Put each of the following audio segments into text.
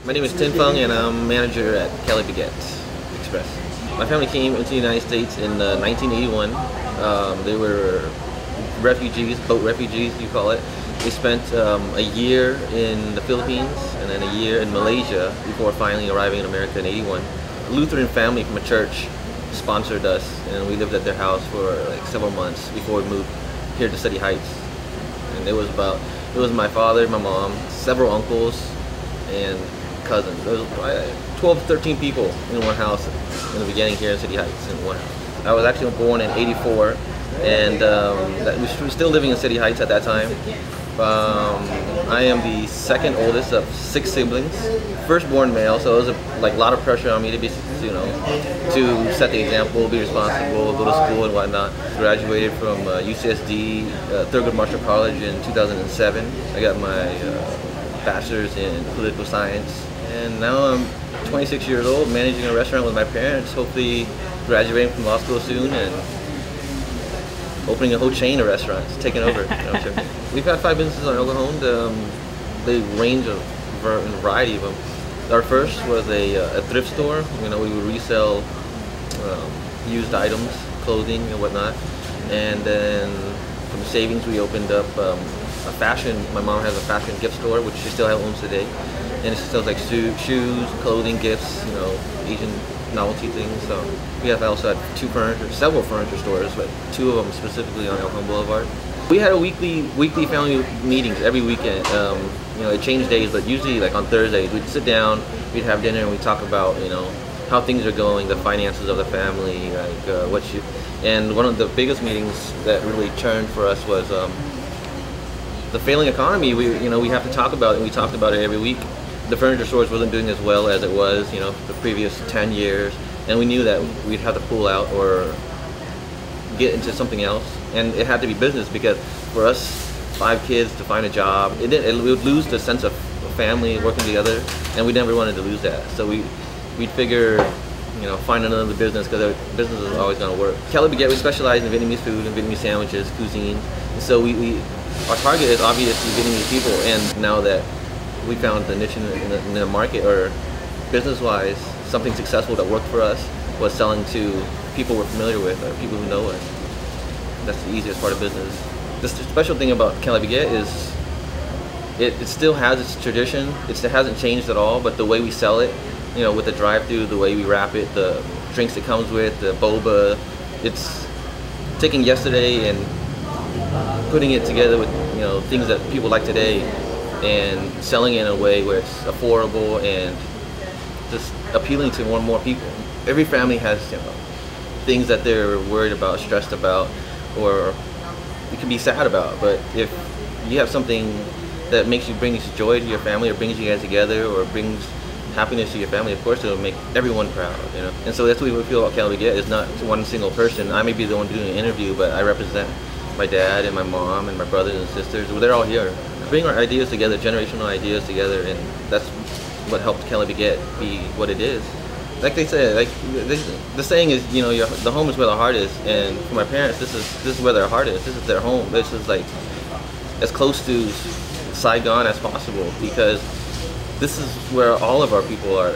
My name is Thien Phung and I'm manager at Cali Baguette Express. My family came into the United States in 1981. They were refugees, boat refugees you call it. They spent a year in the Philippines and then a year in Malaysia before finally arriving in America in '81. A Lutheran family from a church sponsored us and we lived at their house for like several months before we moved here to City Heights. And it was my father, my mom, several uncles, and cousins. There was probably 12 to 13 people in one house in the beginning here in City Heights in one house. I was actually born in '84 and we were still living in City Heights at that time. I am the second oldest of 6 siblings, firstborn male, so it was a lot of pressure on me to be, to set the example, be responsible, go to school and whatnot. Graduated from UCSD, Thurgood Marshall College in 2007. I got my bachelor's in political science, and now I'm 26 years old, managing a restaurant with my parents, hopefully graduating from law school soon and opening a whole chain of restaurants, taking over. We've had 5 businesses on El Cajon. They range a variety of them. Our first was a thrift store. We would resell used items, clothing and whatnot. And then from savings we opened up a fashion. My mom has a fashion gift store, which she still owns today. And it sells like shoes, clothing, gifts, Asian novelty things. So we have also had several furniture stores, but 2 of them specifically on El Cajon Boulevard. We had a weekly family meetings every weekend. It changed days, but usually like on Thursdays we'd sit down, we'd have dinner, and we'd talk about how things are going, the finances of the family, and one of the biggest meetings that really turned for us was the failing economy. We have to talk about it, and we talked about it every week. The furniture stores wasn't doing as well as it was, the previous 10 years, and we knew that we'd have to pull out or get into something else, and it had to be business because for us 5 kids to find a job, we would lose the sense of family working together, and we never wanted to lose that. So we'd figure, find another business because the business is always going to work. Cali Baguette, we specialize in Vietnamese food and Vietnamese sandwiches, cuisine, and so our target is obviously Vietnamese people, and now that we found the niche in the market, or business-wise, something successful that worked for us was selling to people we're familiar with or people who know us. That's the easiest part of business. The special thing about Cali Baguette is it still has its tradition. It still hasn't changed at all, but the way we sell it, with the drive-through, the way we wrap it, the drinks it comes with, the boba, it's taking yesterday and putting it together with things that people like today, and selling it in a way where it's affordable and just appealing to more and more people. Every family has things that they're worried about, stressed about, or you can be sad about. But if you have something that brings joy to your family, or brings you guys together, or brings happiness to your family, of course it'll make everyone proud. And so that's what we feel about Cali Baguette. It's not one single person. I may be the one doing an interview, but I represent my dad and my mom and my brothers and sisters. Well, they're all here. Bring our ideas together, generational ideas together, and that's what helped Cali Baguette be what it is. Like they said, the saying is, the home is where the heart is, and for my parents, this is where their heart is. This is their home. This is like as close to Saigon as possible, because this is where all of our people are.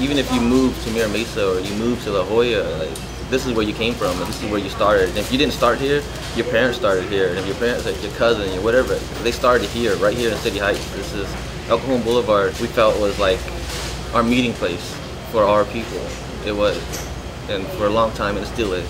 Even if you move to Mira Mesa or you move to La Jolla, this is where you came from, and this is where you started. And if you didn't start here, your parents started here, and if your parents, like your cousin, or whatever, they started here, right here in City Heights. This is El Cajon Boulevard. We felt was like our meeting place for our people. It was, and for a long time, and it still is.